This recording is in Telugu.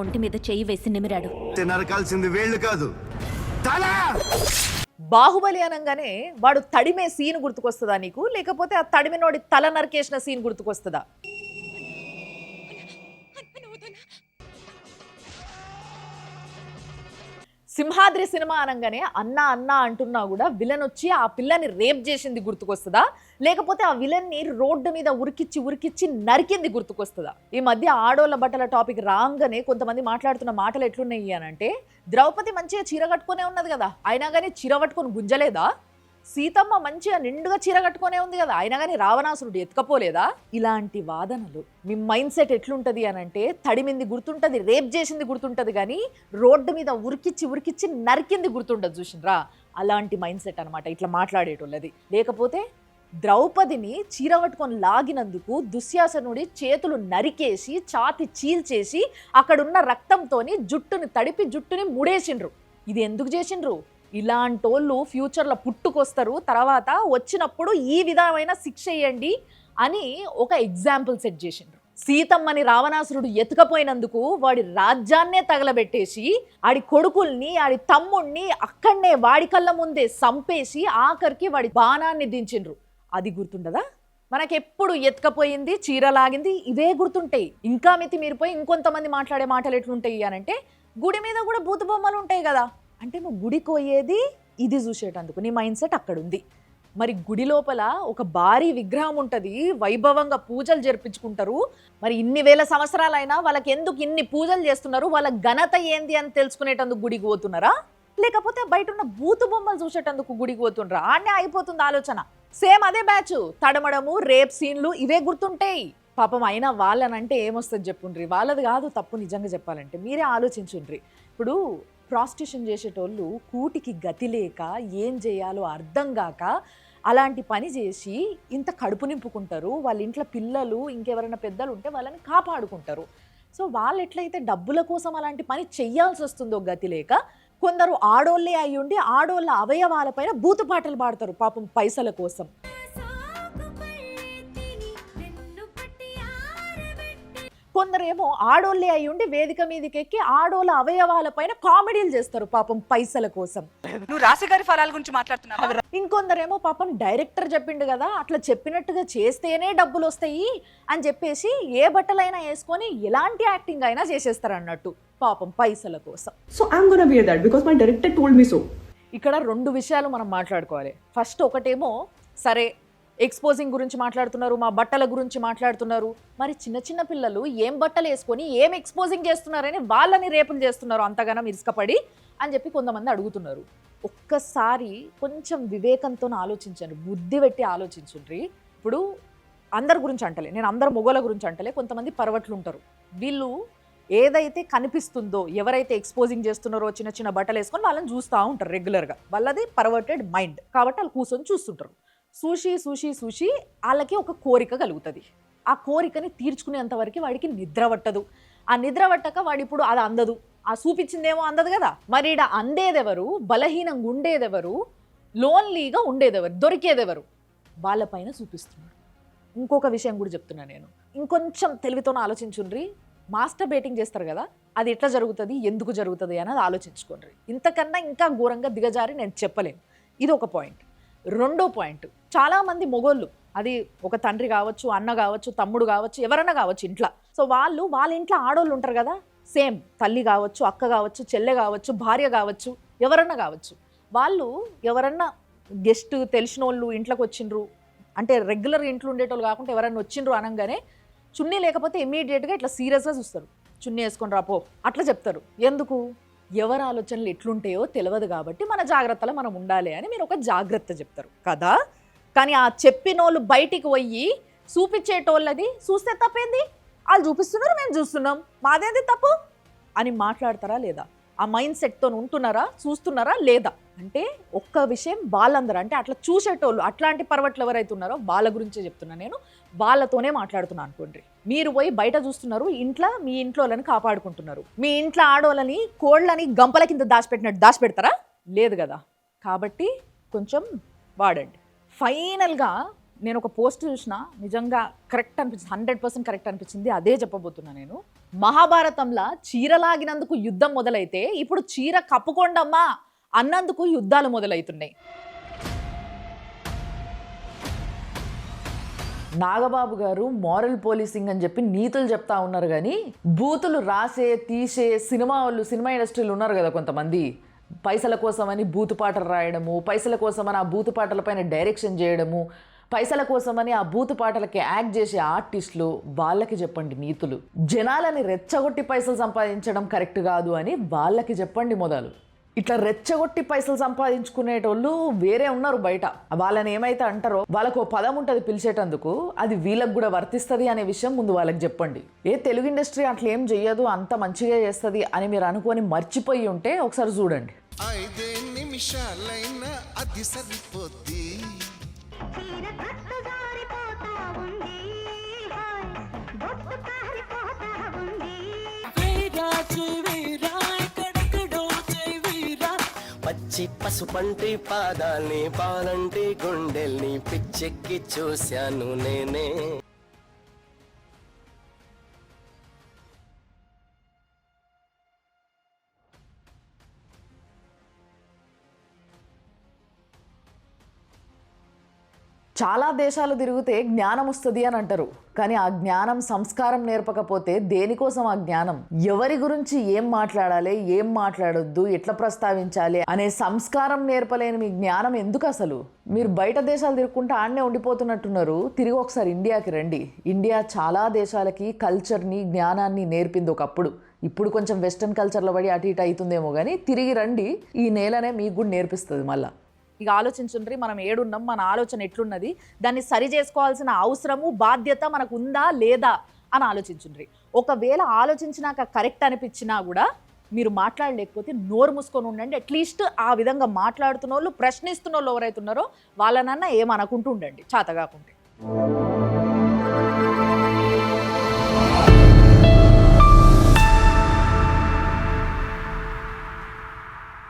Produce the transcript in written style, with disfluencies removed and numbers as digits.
ఒంటి మీద చెయ్యి వేసి నిమిరాడు. నరకాల్సింది వేళ్ళు కాదు, తల. బాహుబలి అనగానే వాడు తడిమే సీన్ గుర్తుకొస్తుందా నీకు, లేకపోతే ఆ తడిమినోడి తల నరికేసిన సీన్ గుర్తుకొస్తుందా? సింహాద్రి సినిమా అనగానే అన్న అన్న అంటున్నా కూడా విలన్ వచ్చి ఆ పిల్లని రేప్ చేసింది గుర్తుకొస్తుందా, లేకపోతే ఆ విలన్ని రోడ్డు మీద ఉరికిచ్చి నరికింది గుర్తుకొస్తుందా? ఈ మధ్య ఆడోళ్ళ బట్టల టాపిక్ రాగానే కొంతమంది మాట్లాడుతున్న మాటలు ఎట్లున్నాయి అని అంటే, ద్రౌపది మంచిగా చీర కట్టుకునే ఉన్నది కదా, అయినా కానీ చీర పట్టుకొని గుంజలేదా? సీతమ్మ మంచిగా నిండుగా చీర కట్టుకునే ఉంది కదా, అయినా కానీ రావణాసురుడు ఎత్తుకపోలేదా? ఇలాంటి వాదనలు మీ మైండ్ సెట్ ఎట్లుంటది అని అంటే, తడిమింది గుర్తుంటది, రేప్ చేసింది గుర్తుంటది, కానీ రోడ్డు మీద ఉరికిచ్చి నరికింది గుర్తుండదు. చూసినరా, అలాంటి మైండ్ సెట్ అనమాట ఇట్లా మాట్లాడేటోళ్ళది. లేకపోతే ద్రౌపదిని చీర పట్టుకొని లాగినందుకు దుశ్శాసనుడి చేతులు నరికేసి ఛాతి చీల్చేసి అక్కడున్న రక్తంతోని జుట్టుని తడిపి జుట్టుని ముడేసిండ్రు. ఇది ఎందుకు చేసిండ్రు? ఇలాంటోళ్ళు ఫ్యూచర్లో పుట్టుకొస్తారు, తర్వాత వచ్చినప్పుడు ఈ విధమైన శిక్ష వేయండి అని ఒక ఎగ్జాంపుల్ సెట్ చేసిండ్రు. సీతమ్మని రావణాసురుడు ఎత్తుకపోయినందుకు వాడి రాజ్యాన్నే తగలబెట్టేసి ఆడి కొడుకుల్ని ఆడి తమ్ముణ్ణి అక్కడనే వాడి కళ్ళ ముందే సంపేసి ఆఖరికి వాడి బాణాన్ని దించిండ్రు. అది గుర్తుండదా? మనకెప్పుడు ఎత్తుకపోయింది, చీరలాగింది, ఇవే గుర్తుంటాయి. ఇంకా మితి మీరిపోయి ఇంకొంతమంది మాట్లాడే మాటలు ఎట్లుంటాయి అనంటే, గుడి మీద కూడా బూతు బొమ్మలు ఉంటాయి కదా అంటే, నువ్వు గుడికి పోయేది ఇది చూసేటందుకు, నీ మైండ్ సెట్ అక్కడ ఉంది. మరి గుడి లోపల ఒక భారీ విగ్రహం ఉంటుంది, వైభవంగా పూజలు జరిపించుకుంటారు. మరి ఇన్ని వేల సంవత్సరాలైనా వాళ్ళకి ఎందుకు ఇన్ని పూజలు చేస్తున్నారు, వాళ్ళ ఘనత ఏంది అని తెలుసుకునేటందుకు గుడికి పోతున్నారా, లేకపోతే బయట ఉన్న బూతు బొమ్మలు చూసేటందుకు గుడికి పోతుండ్రా? ఆడనే అయిపోతుంది ఆలోచన. సేమ్ అదే బ్యాచ్, తడమడము, రేప్ సీన్లు ఇవే గుర్తుంటాయి. పాపం అయినా వాళ్ళనంటే ఏమొస్తుంది చెప్పుండ్రి, వాళ్ళది కాదు తప్పు. నిజంగా చెప్పాలంటే మీరే ఆలోచించుండ్రి. ఇప్పుడు ప్రాస్టిట్యూషన్ చేసేటోళ్ళు కూటికి గతి లేక ఏం చేయాలో అర్థం కాక అలాంటి పని చేసి ఇంత కడుపు నింపుకుంటారు. వాళ్ళ ఇంట్లో పిల్లలు ఇంకెవరైనా పెద్దలు ఉంటే వాళ్ళని కాపాడుకుంటారు. సో వాళ్ళు ఎట్లయితే డబ్బుల కోసం అలాంటి పని చెయ్యాల్సి వస్తుందో గతి లేక, కొందరు ఆడోళ్ళే అయ్యుండి ఆడోళ్ళ అవయవాలపైన బూతు పాటలు పాడతారు పాపం పైసల కోసం. కొందరేమో ఆడోళ్ళే అయ్యుండి వేదిక మీదకి ఎక్కి ఆడోళ్ళ అవయవాలపైన కామెడీలు చేస్తారు పాపం పైసల కోసం. నువ్వు రాశిగారి ఫలాల గురించి మాట్లాడుతున్నావు. ఇంకొందరేమో పాపం డైరెక్టర్ చెప్పిండు కదా, అట్లా చెప్పినట్టుగా చేస్తేనే డబ్బులు వస్తాయి అని చెప్పేసి ఏ బట్టలైనా వేసుకొని ఎలాంటి యాక్టింగ్ అయినా చేసేస్తారు అన్నట్టు పాపం పైసల కోసం. So I'm gonna wear that because my director told me so. ఇక్కడ రెండు విషయాలు మనం మాట్లాడుకోవాలి. ఫస్ట్ ఒకటేమో, సరే ఎక్స్పోజింగ్ గురించి మాట్లాడుతున్నారు, మా బట్టల గురించి మాట్లాడుతున్నారు, మరి చిన్న పిల్లలు ఏం బట్టలు వేసుకొని ఏం ఎక్స్పోజింగ్ చేస్తున్నారని వాళ్ళని రేపులు చేస్తున్నారు అంతగానం ఇసుకపడి అని చెప్పి కొంతమంది అడుగుతున్నారు. ఒక్కసారి కొంచెం వివేకంతో ఆలోచించండి, బుద్ధి పెట్టి ఆలోచించుండ్రి. ఇప్పుడు అందరి గురించి అంటలే, నేను అందరు మొగోళ్ళ గురించి అంటలే, కొంతమంది పరవట్లు ఉంటారు. వీళ్ళు ఏదైతే కనిపిస్తుందో, ఎవరైతే ఎక్స్పోజింగ్ చేస్తున్నారో చిన్న బట్టలు వేసుకొని వాళ్ళని చూస్తూ ఉంటారు రెగ్యులర్గా. వాళ్ళది పర్వర్టెడ్ మైండ్ కాబట్టి వాళ్ళు కూర్చొని చూస్తుంటారు. చూసి వాళ్ళకి ఒక కోరిక కలుగుతుంది. ఆ కోరికని తీర్చుకునేంతవరకు వాడికి నిద్ర పట్టదు. ఆ నిద్ర పట్టక వాడు ఇప్పుడు అది అందదు, ఆ చూపించిందేమో అందదు కదా. మరి ఈడ అందేదెవరు, బలహీనంగా ఉండేదెవరు, లోన్లీగా ఉండేదెవరు, దొరికేదెవరు, వాళ్ళపైన చూపిస్తున్నారు. ఇంకొక విషయం కూడా చెప్తున్నా నేను, ఇంకొంచెం తెలివితో ఆలోచించుండ్రి. మాస్టర్ బేటింగ్ చేస్తారు కదా, అది ఎట్లా జరుగుతుంది, ఎందుకు జరుగుతుంది అన్నది ఆలోచించుకోండి. ఇంతకన్నా ఇంకా ఘోరంగా దిగజారి నేను చెప్పలేను. ఇది ఒక పాయింట్. రెండో పాయింట్, చాలామంది మొగోళ్ళు, అది ఒక తండ్రి కావచ్చు, అన్న కావచ్చు, తమ్ముడు కావచ్చు, ఎవరన్నా కావచ్చు ఇంట్లో. సో వాళ్ళ ఇంట్లో ఆడోళ్ళు ఉంటారు కదా, సేమ్ తల్లి కావచ్చు, అక్క కావచ్చు, చెల్లె కావచ్చు, భార్య కావచ్చు, ఎవరన్నా కావచ్చు. వాళ్ళు ఎవరన్నా గెస్ట్ తెలిసిన వాళ్ళు ఇంట్లోకి వచ్చిండ్రు అంటే, రెగ్యులర్ ఇంట్లో ఉండేటోళ్ళు కాకుండా ఎవరన్నా వచ్చిండ్రు అనగానే చున్నీ లేకపోతే ఇమీడియట్గా ఇట్లా సీరియస్గా చూస్తారు. చున్నీ వేసుకొని రాపో అట్లా చెప్తారు. ఎందుకు? ఎవరి ఆలోచనలు ఎట్లుంటాయో తెలియదు కాబట్టి మన జాగ్రత్తలో మనం ఉండాలి అని మీరు ఒక జాగ్రత్త చెప్తారు కదా. కానీ ఆ చెప్పినోళ్ళు బయటికి పోయి చూపించేటోళ్ళది చూస్తే తప్పేంది, వాళ్ళు చూపిస్తున్నారు మేము చూస్తున్నాం, మాదేంది తప్పు అని మాట్లాడతారా లేదా? ఆ మైండ్ సెట్తో ఉంటున్నారా, చూస్తున్నారా లేదా? అంటే ఒక్క విషయం, వాళ్ళందరూ అంటే అట్లా చూసేటోళ్ళు, అట్లాంటి పర్వట్లు ఎవరైతే ఉన్నారో వాళ్ళ గురించే చెప్తున్నా నేను, వాళ్ళతోనే మాట్లాడుతున్నా అనుకోండి. మీరు పోయి బయట చూస్తున్నారు, ఇంట్లో మీ ఇంట్లో వాళ్ళని కాపాడుకుంటున్నారు. మీ ఇంట్లో ఆడోళ్ళని కోళ్ళని గంపల కింద దాచిపెట్టినట్టు దాచిపెడతారా? లేదు కదా. కాబట్టి కొంచెం వాడండి. ఫైనల్గా నేను ఒక పోస్ట్ చూసిన నిజంగా కరెక్ట్ అనిపించింది, 100% కరెక్ట్ అనిపించింది. అదే చెప్పబోతున్నా నేను. మహాభారతంలో చీరలాగినందుకు యుద్ధం మొదలైతే ఇప్పుడు చీర కప్పుకోండమ్మా అన్నందుకు యుద్ధాలు మొదలవుతున్నాయి. నాగబాబు గారు మారల్ పోలీసింగ్ అని చెప్పి నీతులు చెప్తా ఉన్నారు, కానీ బూతులు రాసే తీసే సినిమా వాళ్ళు, సినిమా ఇండస్ట్రీలు ఉన్నారు కదా కొంతమంది, పైసల కోసమని బూతు పాటలు రాయడము, పైసల కోసమని ఆ బూతు పాటలపైన డైరెక్షన్ చేయడము, పైసల కోసమని ఆ బూతు పాటలకి యాక్ట్ చేసే ఆర్టిస్టులు, వాళ్ళకి చెప్పండి నీతులు. జనాలని రెచ్చగొట్టి పైసలు సంపాదించడం కరెక్ట్ కాదు అని వాళ్ళకి చెప్పండి మొదలు. ఇట్లా రెచ్చగొట్టి పైసలు సంపాదించుకునేటోళ్ళు వేరే ఉన్నారు బయట. వాళ్ళని ఏమైతే అంటారో వాళ్ళకు ఓ పదం ఉంటుంది పిలిచేటందుకు, అది వీళ్ళకి కూడా వర్తిస్తుంది అనే విషయం ముందు వాళ్ళకి చెప్పండి. తెలుగు ఇండస్ట్రీ అట్లా ఏం చెయ్యదు, అంత మంచిగా చేస్తుంది అని మీరు అనుకొని మర్చిపోయి ఉంటే ఒకసారి చూడండి. 5 నిమిషాలైనా అది సరిపోద్ది. పచ్చి పసుపంటి పాదాల్ని, పాలంటి గుండెల్ని పిచ్చెక్కి చూశాను నేనే. చాలా దేశాలు తిరిగితే జ్ఞానం వస్తుంది అని అంటారు, కానీ ఆ జ్ఞానం సంస్కారం నేర్పకపోతే దేనికోసం ఆ జ్ఞానం? ఎవరి గురించి ఏం మాట్లాడాలి, ఏం మాట్లాడొద్దు, ఎట్లా ప్రస్తావించాలి అనే సంస్కారం నేర్పలేని మీ జ్ఞానం ఎందుకు అసలు? మీరు బయట దేశాలు తిరుగుకుంటూ ఆడనే ఉండిపోతున్నట్టున్నారు. తిరిగి ఒకసారి ఇండియాకి రండి. ఇండియా చాలా దేశాలకి కల్చర్ని, జ్ఞానాన్ని నేర్పింది ఒకప్పుడు. ఇప్పుడు కొంచెం వెస్ట్రన్ కల్చర్లో పడి అటు ఇటు అవుతుందేమో, కానీ తిరిగి రండి, ఈ నేలనే మీకు కూడా నేర్పిస్తుంది మళ్ళీ. ఇక ఆలోచించుండ్రి, మనం ఏడున్నాం, మన ఆలోచన ఎట్లున్నది, దాన్ని సరి చేసుకోవాల్సిన అవసరము బాధ్యత మనకు ఉందా లేదా అని ఆలోచించుండ్రి. ఒకవేళ ఆలోచించినాక కరెక్ట్ అనిపించినా కూడా మీరు మాట్లాడలేకపోతే నోరు మూసుకొని ఉండండి. అట్లీస్ట్ ఆ విధంగా మాట్లాడుతున్న వాళ్ళు, ప్రశ్నిస్తున్న వాళ్ళు ఎవరైతే ఉన్నారో వాళ్ళనన్నా ఏమనుకుంటూ ఉండండి, చేతగాకుంటే.